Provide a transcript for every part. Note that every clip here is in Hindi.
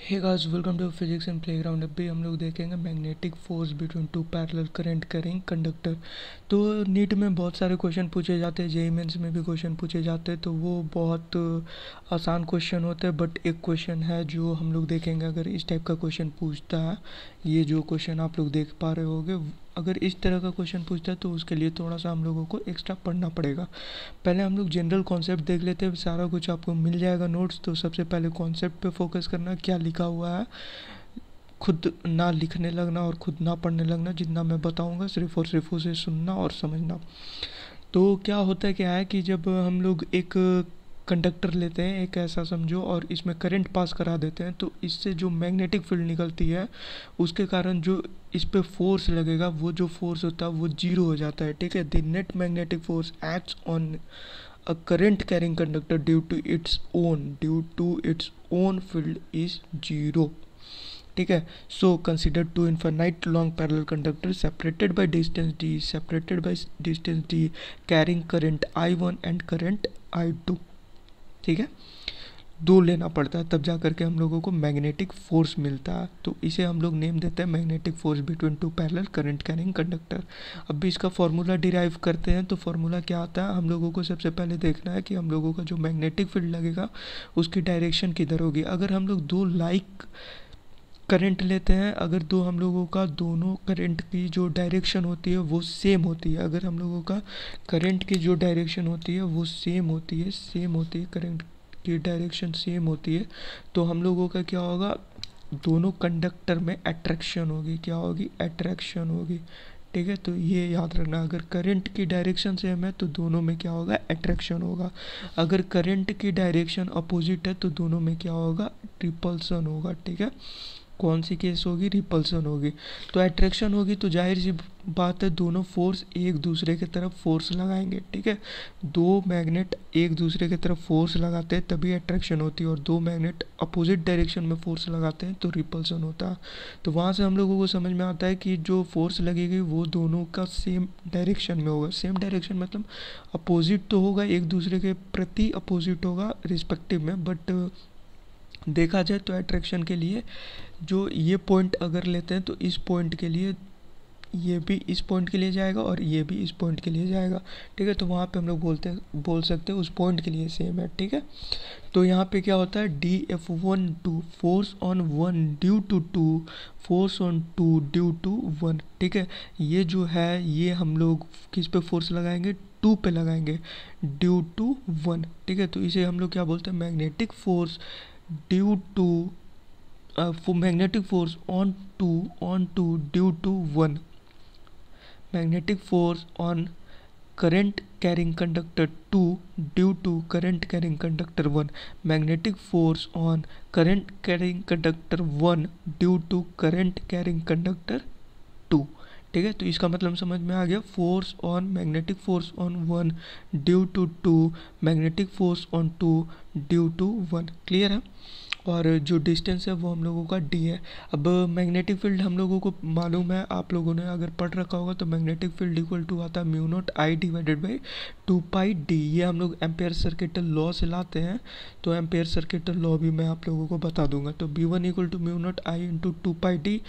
Hey guys, welcome to physics and playground. अभी हम लोग देखेंगे magnetic force between two parallel current carrying conductor. तो नीट में बहुत सारे क्वेश्चन पूछे जाते हैं, जेईई मेंस में भी क्वेश्चन पूछे जाते हैं, तो वो बहुत आसान क्वेश्चन होते हैं। बट एक क्वेश्चन है जो हम लोग देखेंगे, अगर इस टाइप का क्वेश्चन पूछता है, ये जो क्वेश्चन आप लोग देख पा रहे होगे, अगर इस तरह का क्वेश्चन पूछता है तो उसके लिए थोड़ा सा हम लोगों को एक्स्ट्रा पढ़ना पड़ेगा। पहले हम लोग जनरल कॉन्सेप्ट देख लेते हैं, सारा कुछ आपको मिल जाएगा नोट्स। तो सबसे पहले कॉन्सेप्ट पे फोकस करना, क्या लिखा हुआ है, खुद ना लिखने लगना और खुद ना पढ़ने लगना। जितना मैं बताऊंगा सिर्फ और सिर्फ उसे सुनना और समझना। तो क्या होता है, क्या है कि जब हम लोग एक कंडक्टर लेते हैं, एक ऐसा समझो, और इसमें करंट पास करा देते हैं, तो इससे जो मैग्नेटिक फील्ड निकलती है उसके कारण जो इस पे फोर्स लगेगा, वो जो फोर्स होता है वो जीरो हो जाता है। ठीक है, the net magnetic force acts on a current carrying conductor due to its own field is zero। ठीक है, so consider two infinite long parallel conductor separated by distance d carrying current I1 and current I2। ठीक है, दो लेना पड़ता है तब जा करके हम लोगों को मैग्नेटिक फोर्स मिलता है। तो इसे हम लोग नेम देते हैं magnetic force between two parallel current carrying conductor. अब भी इसका फॉर्मूला डिराइव करते हैं। तो फॉर्मूला क्या आता है, हम लोगों को सबसे पहले देखना है कि हम लोगों का जो मैग्नेटिक फील्ड लगेगा उसकी डायरेक्शन किधर होगी। अगर हम लोग दो लाइक करंट लेते हैं, अगर दो हम लोगों का दोनों करंट की जो डायरेक्शन होती है वो सेम होती है, अगर हम लोगों का करंट की जो डायरेक्शन होती है वो सेम होती है, करंट की डायरेक्शन सेम होती है, तो हम लोगों का क्या होगा, दोनों कंडक्टर में अट्रैक्शन होगी। क्या होगी? अट्रैक्शन होगी। ठीक है, तो ये याद रखना, अगर करंट की डायरेक्शन सेम है तो दोनों में क्या होगा, अट्रैक्शन होगा। अगर करंट की डायरेक्शन अपोजिट है तो दोनों में क्या होगा, रिपल्सन होगा। ठीक है, कौन सी केस होगी, रिपल्सन होगी। तो अट्रैक्शन होगी तो जाहिर सी बात है दोनों फोर्स एक दूसरे की तरफ फोर्स लगाएंगे। ठीक है, दो मैग्नेट एक दूसरे की तरफ फोर्स लगाते हैं तभी अट्रैक्शन होती है, और दो मैग्नेट अपोजिट डायरेक्शन में फोर्स लगाते हैं तो रिपल्सन होता है। तो वहाँ से हम लोगों को समझ में आता है कि जो फोर्स लगेगी वो दोनों का सेम डायरेक्शन में होगा। सेम डायरेक्शन मतलब अपोजिट तो होगा, एक दूसरे के प्रति अपोजिट होगा रिस्पेक्टिव में, बट देखा जाए तो अट्रैक्शन के लिए जो ये पॉइंट अगर लेते हैं तो इस पॉइंट के लिए ये भी इस पॉइंट के लिए जाएगा और ये भी इस पॉइंट के लिए जाएगा। ठीक है, तो वहाँ पे हम लोग बोल सकते हैं उस पॉइंट के लिए सेम है। ठीक है, तो यहाँ पे क्या होता है, Df1 2 force on one due to two, force on two due to one. ठीक है, ये जो है ये हम लोग किस पे फोर्स लगाएंगे, टू पे लगाएंगे, ड्यू टू वन। ठीक है, तो इसे हम लोग क्या बोलते हैं, magnetic force due to magnetic force on two due to one, magnetic force on current carrying conductor 2 due to current carrying conductor 1, magnetic force on current carrying conductor 1 due to current carrying conductor 2। ठीक है, तो इसका मतलब समझ में आ गया, force on magnetic force on one due to two, magnetic force on two due to one. Clear है, और जो डिस्टेंस है वो हम लोगों का डी है। अब मैग्नेटिक फील्ड हम लोगों को मालूम है, आप लोगों ने अगर पढ़ रखा होगा तो मैग्नेटिक फील्ड इक्वल टू आता है mu naught I divided by 2πd। ये हम लोग एम्पेयर सर्किटल लॉ से लाते हैं, तो एम्पेयर सर्किटल लॉ भी मैं आप लोगों को बता दूंगा। तो B1 equal to mu naught I into 2πd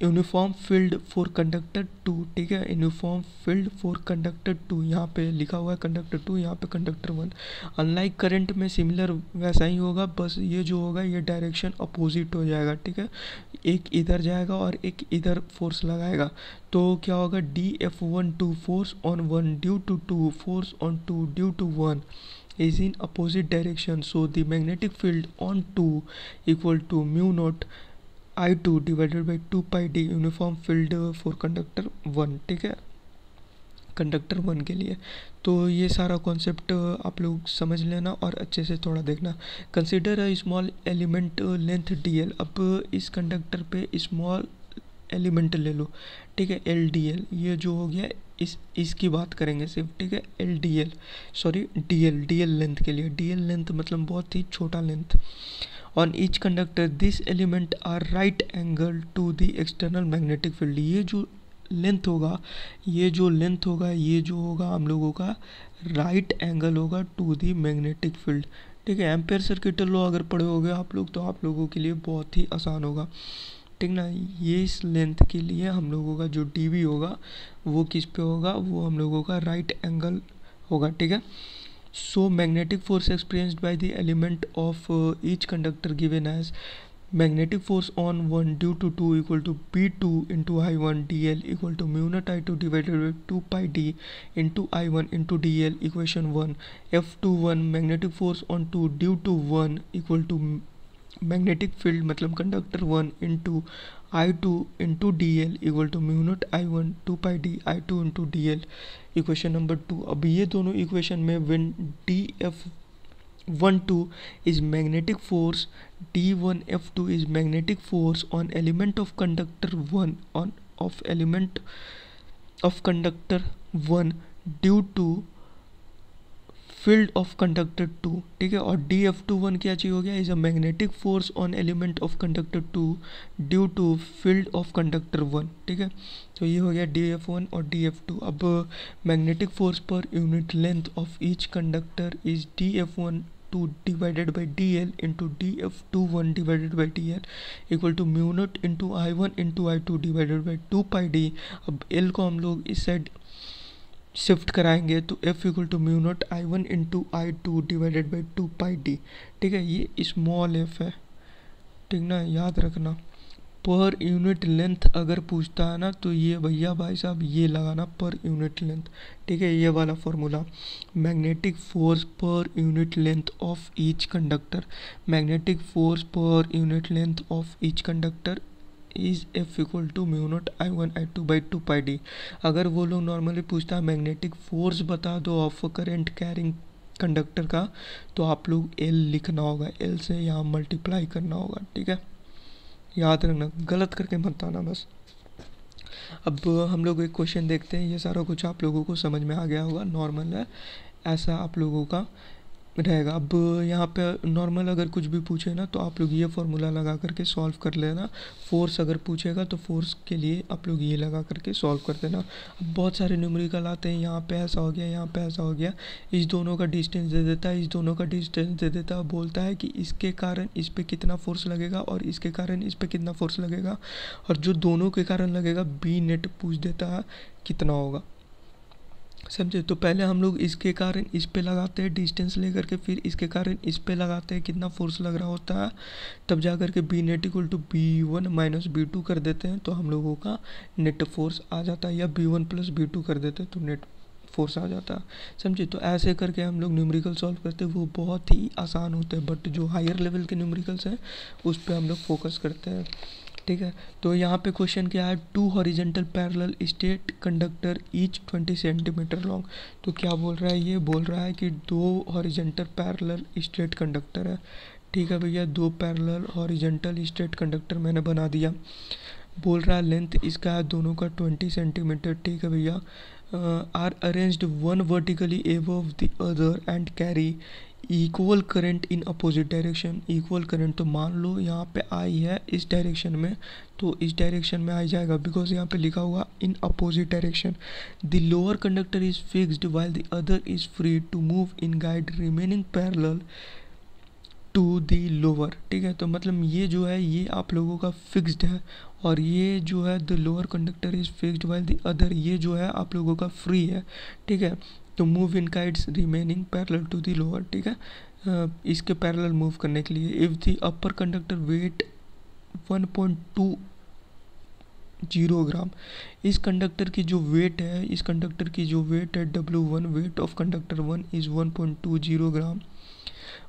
uniform field for conductor 2। ठीक है, यूनिफॉर्म फील्ड फॉर कंडक्टर 2, यहाँ पे लिखा हुआ है कंडक्टर 2, यहाँ पे कंडक्टर 1। अनलाइक करंट में सिमिलर वैसा ही होगा, बस ये जो होगा ये डायरेक्शन अपोजिट हो जाएगा। ठीक है, एक इधर जाएगा और एक इधर फोर्स लगाएगा, तो क्या होगा, Df1 2 force on one due to two, force on two due to one is in opposite direction, so the magnetic field on 2 equal to mu naught I2 divided by 2πd uniform field for conductor 1। ठीक है, कंडक्टर 1 के लिए। तो ये सारा कॉन्सेप्ट आप लोग समझ लेना और अच्छे से थोड़ा देखना। Consider a small element length dl। अब इस कंडक्टर पे स्मॉल एलिमेंट ले लो। ठीक है, LDL, ये जो हो गया इसकी बात करेंगे सिर्फ। ठीक है, LDL सॉरी DL लेंथ के लिए, DL लेंथ मतलब बहुत ही छोटा length. On each conductor this element are right angle to the external magnetic field. ये जो लेंथ होगा, ये जो होगा हम लोगों का राइट एंगल होगा टू दी मैग्नेटिक फील्ड। ठीक है। एम्पेयर सर्किट लॉ अगर पढ़े होगे आप लोग तो आप लोगों के लिए बहुत ही आसान होगा, ठीक ना। ये इस लेंथ के लिए हम लोगों का जो डी होगा वो किस पे होगा, वो हम लोगों का राइट एंगल होगा, ठीक है। So magnetic force experienced by the element of each conductor given as magnetic force on 1 due to 2 equal to B2 into I1 dl equal to mu naught I2 divided by 2 pi d into I1 into dl equation 1 F21 magnetic force on 2 due to 1 equal to magnetic field मतलब conductor 1 into I2 into dl equal to mu naught I1 2 pi d I2 into dl equation number 2। अब ये दोनों इक्वेशन में when dF12 is magnetic force, D1F2 is magnetic force on element of conductor 1 on of element of conductor 1 due to field of conductor 2, ठीक है। और DF21 क्या चाहिए हो गया, is a magnetic force on element of conductor 2 due to field of conductor 1, ठीक है। तो ये हो गया DF1 और DF2। अब मैग्नेटिक फोर्स पर unit length of each conductor is DF1 2 divided by dl into df21 divided by dl equal to mu naught into I1 into I2 divided by 2 pi d। अब l को हम लोग इस साइड शिफ्ट कराएंगे तो f equal to mu naught I1 into I2 divided by 2 pi D, ठीक है। ये स्मॉल f है, ठीक ना, याद रखना। पर यूनिट लेंथ अगर पूछता है ना तो ये भैया भाई साहब ये लगाना पर यूनिट लेंथ, ठीक है। ये वाला फॉर्मूला मैग्नेटिक फोर्स पर unit length of each conductor, magnetic force पर unit length of each conductor is F equal to mu naught I1 I2 by 2 pi D. अगर वो लोग नॉर्मली पूछता है मैग्नेटिक फोर्स बता दो ऑफ करंट कैरिंग कंडक्टर का तो आप लोग एल लिखना होगा, एल से यहाँ मल्टीप्लाई करना होगा, ठीक है। याद रखना, गलत करके मत आना बस। अब हम लोग एक क्वेश्चन देखते हैं, ये सारा कुछ आप लोगों को समझ में आ गया होगा, नॉर्मल है, ऐसा आप लोगों का रहेगा। अब यहाँ पे नॉर्मल अगर कुछ भी पूछे ना तो आप लोग ये फार्मूला लगा करके सॉल्व कर लेना। फोर्स अगर पूछेगा तो फोर्स के लिए आप लोग ये लगा करके सॉल्व कर देना। अब बहुत सारे न्यूमेरिकल आते हैं, यहाँ पे ऐसा हो गया, यहाँ पे ऐसा हो गया, इस दोनों का डिस्टेंस दे देता है, इस दोनों का डिस्टेंस दे देता है, बोलता है कि इसके कारण इस पर कितना फोर्स लगेगा और इसके कारण इस पर कितना फोर्स लगेगा, और जो दोनों के कारण लगेगा बी नेट पूछ देता है कितना होगा, समझे। तो पहले हम लोग इसके कारण इस पे लगाते हैं डिस्टेंस लेकर के, फिर इसके कारण इस पे लगाते हैं कितना फोर्स लग रहा होता है, तब जा कर के B net equal to B1 minus B2 कर देते हैं तो हम लोगों का नेट फोर्स आ जाता है, या B1 प्लस B2 कर देते हैं तो नेट फोर्स आ जाता है, समझे। तो ऐसे करके हम लोग न्यूमेरिकल सॉल्व करते हैं, वो बहुत ही आसान होते हैं, बट जो हायर लेवल के न्यूमेरिकल्स हैं उस पर हम लोग फोकस करते हैं, ठीक है। तो यहाँ पे क्वेश्चन क्या है, 2 horizontal parallel straight conductor each 20 centimetre long. तो क्या बोल रहा है, ये बोल रहा है कि 2 हॉरिजेंटल पैरेलल स्ट्रेट कंडक्टर है, ठीक है भैया। 2 पैरेलल हॉरिजेंटल स्ट्रेट कंडक्टर मैंने बना दिया। बोल रहा है लेंथ इसका है दोनों का 20 सेंटीमीटर, ठीक है भैया। Are arranged one vertically above the other and carry equal current in opposite direction. Equal current तो मान लो यहाँ पे आई है इस डायरेक्शन में, तो इस डायरेक्शन में आ जाएगा बिकॉज यहाँ पे लिखा हुआ in opposite direction. The lower conductor is fixed while the other is free to move in guide remaining parallel to the lower, ठीक है। तो मतलब ये जो है ये आप लोगों का फिक्स्ड है, और ये जो है the lower conductor is fixed while the other, ये जो है आप लोगों का फ्री है, ठीक है। तो move in guides remaining parallel to the lower, ठीक है, इसके पैरेलल मूव करने के लिए। If the upper conductor weight 1.20 gram, इस कंडक्टर की जो वेट है, इस कंडक्टर की जो वेट है W1, weight of conductor 1 is 1.20 gram.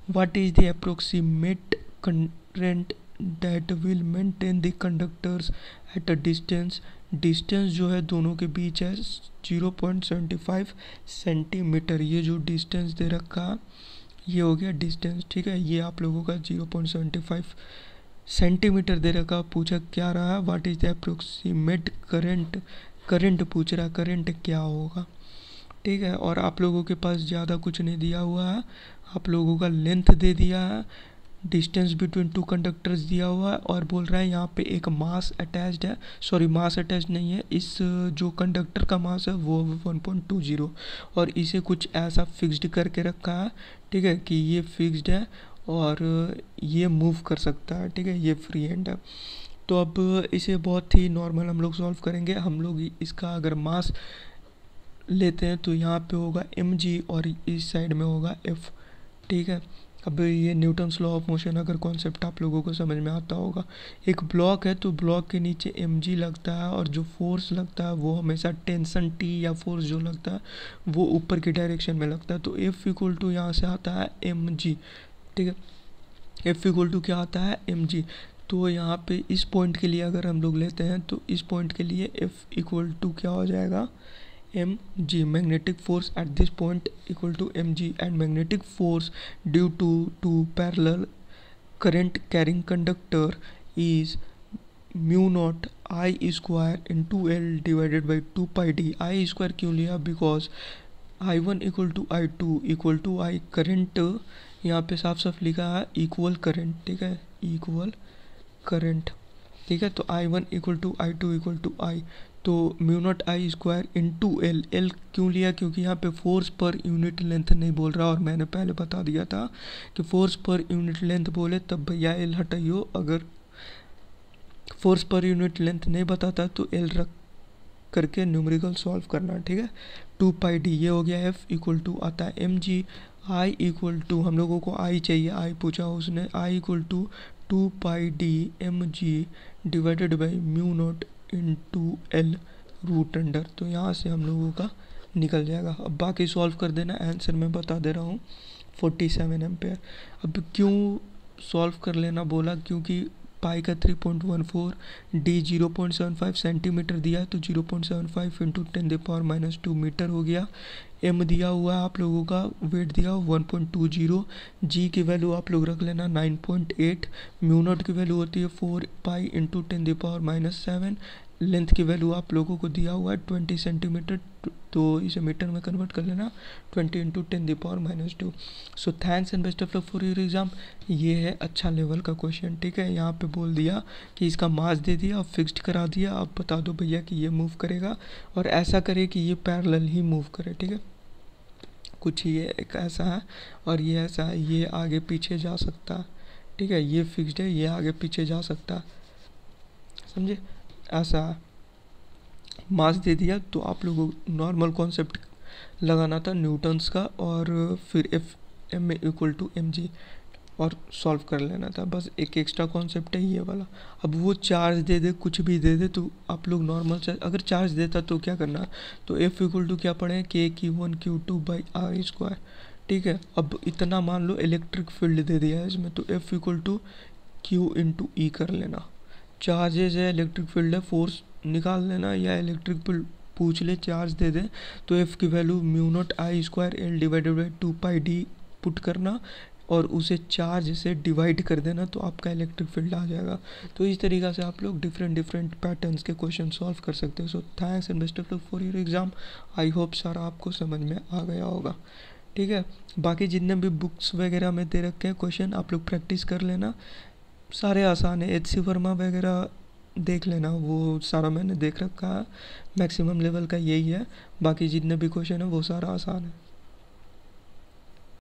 What is the approximate current that will maintain the conductors at a distance. Distance जो है दोनों के बीच है 0.75 सेंटीमीटर। ये जो डिस्टेंस दे रखा ये हो गया डिस्टेंस, ठीक है। ये आप लोगों का 0.75 सेंटीमीटर दे रखा। पूछा क्या रहा, what is the approximate current, current पूछ रहा, करंट क्या होगा, ठीक है। और आप लोगों के पास ज़्यादा कुछ नहीं दिया हुआ है, आप लोगों का लेंथ दे दिया है, डिस्टेंस बिटवीन टू कंडक्टर्स दिया हुआ है और बोल रहा है यहाँ पे एक मास अटैच्ड है, सॉरी मास अटैच नहीं है, इस जो कंडक्टर का मास है वो 1.20 और इसे कुछ ऐसा फिक्स्ड करके रखा है, ठीक है, कि ये फिक्स्ड है और ये मूव कर सकता है, ठीक है, ये फ्री हैंड है। तो अब इसे बहुत ही नॉर्मल हम लोग सॉल्व करेंगे। हम लोग इसका अगर मास लेते हैं तो यहाँ पे होगा mg और इस साइड में होगा f, ठीक है। अब ये न्यूटन्स लॉ ऑफ मोशन अगर कॉन्सेप्ट आप लोगों को समझ में आता होगा, एक ब्लॉक है तो ब्लॉक के नीचे mg लगता है और जो फोर्स लगता है वो हमेशा टेंशन T या फोर्स जो लगता है वो ऊपर की डायरेक्शन में लगता है। तो F इक्वल टू यहाँ से आता है mg, ठीक है, F इक्वल टू क्या आता है mg। तो यहाँ पे इस पॉइंट के लिए अगर हम लोग लेते हैं तो इस पॉइंट के लिए F इक्वल टू क्या हो जाएगा mg, magnetic force at this point equal to mg, and magnetic force due to two parallel current carrying conductor is mu naught I square into L divided by 2 pi d। I square क्यों लिया? Because I1 equal to I2 equal to I current, यहाँ पे साफ साफ लिखा है इक्वल करंट, ठीक है, इक्वल करंट, ठीक है। तो I1 equal to I2 equal to I, तो mu naught I square into L. L क्यों लिया? क्योंकि यहाँ पे फोर्स पर यूनिट लेंथ नहीं बोल रहा और मैंने पहले बता दिया था कि फोर्स पर यूनिट लेंथ बोले तब भैया एल हटाइयो, अगर फोर्स पर यूनिट लेंथ नहीं बताता तो एल रख करके न्यूमेरिकल सॉल्व करना, ठीक है। 2 पाई डी ये हो गया। एफ इक्वल टू आता है M G. I equal to हम लोगों को आई चाहिए, आई पूछा उसने, I equal to 2 pi D M G divided by mu not into L root under. तो यहाँ से हम लोगों का निकल जाएगा। अब बाकी सॉल्व कर देना, आंसर मैं बता दे रहा हूँ 47 एम्पेयर। अब क्यों सॉल्व कर लेना बोला? क्योंकि पाई का 3.14, डी 0.75 सेंटीमीटर दिया है तो 0.75 इंटू 10⁻⁻2 मीटर हो गया। एम दिया हुआ है आप लोगों का, वेट दिया 1.20, जी की वैल्यू आप लोग रख लेना 9.8, म्यू नॉट की वैल्यू होती है 4 पाई इंटू 10⁻⁻7, लेंथ की वैल्यू आप लोगों को दिया हुआ है 20 सेंटीमीटर, तो इसे मीटर में कन्वर्ट कर लेना 20 into 10⁻⁻2। So thanks and best of luck for your exam. ये है अच्छा लेवल का क्वेश्चन, ठीक है। यहाँ पे बोल दिया कि इसका मास दे दिया और फिक्स्ड करा दिया, अब बता दो भैया कि ये मूव करेगा और ऐसा करे कि ये पैरेलल ही मूव करे, ठीक है। कुछ ये एक ऐसा है और ये ऐसा है, ये आगे पीछे जा सकता है, ठीक है, ये फिक्स्ड है, ये आगे पीछे जा सकता है, समझे, ऐसा है। मास दे दिया तो आप लोगों को नॉर्मल कॉन्सेप्ट लगाना था न्यूटन्स का और फिर F M equal to M G और सॉल्व कर लेना था, बस एक एक्स्ट्रा कॉन्सेप्ट है ये वाला। अब वो चार्ज दे दे, कुछ भी दे दे, तो आप लोग नॉर्मल चार्ज, अगर चार्ज देता तो क्या करना, तो एफ इक्वल टू क्या पढ़े, के Q1 Q2 by are square, ठीक है। अब इतना मान लो इलेक्ट्रिक फील्ड दे दिया है इसमें, तो F equal to Q into E कर लेना। चार्जेज है, इलेक्ट्रिक फील्ड है, फोर्स निकाल लेना, या इलेक्ट्रिक फील्ड पूछ ले, चार्ज दे दे, तो एफ की value mu naught I square L divided by 2 pi D put करना और उसे चार्ज से डिवाइड कर देना, तो आपका इलेक्ट्रिक फील्ड आ जाएगा। तो इस तरीक़ा से आप लोग डिफरेंट पैटर्न्स के क्वेश्चन सॉल्व कर सकते हो। So thanks and best of luck for your exam. I hope सारा आपको समझ में आ गया होगा, ठीक है। बाकी जितने भी बुक्स वगैरह में दे रखे हैं क्वेश्चन, आप लोग प्रैक्टिस कर लेना, सारे आसान है। HC वर्मा वगैरह देख लेना, वो सारा मैंने देख रखा है, मैक्सिमम लेवल का यही है। बाकी जितने भी क्वेश्चन है वो सारा आसान है।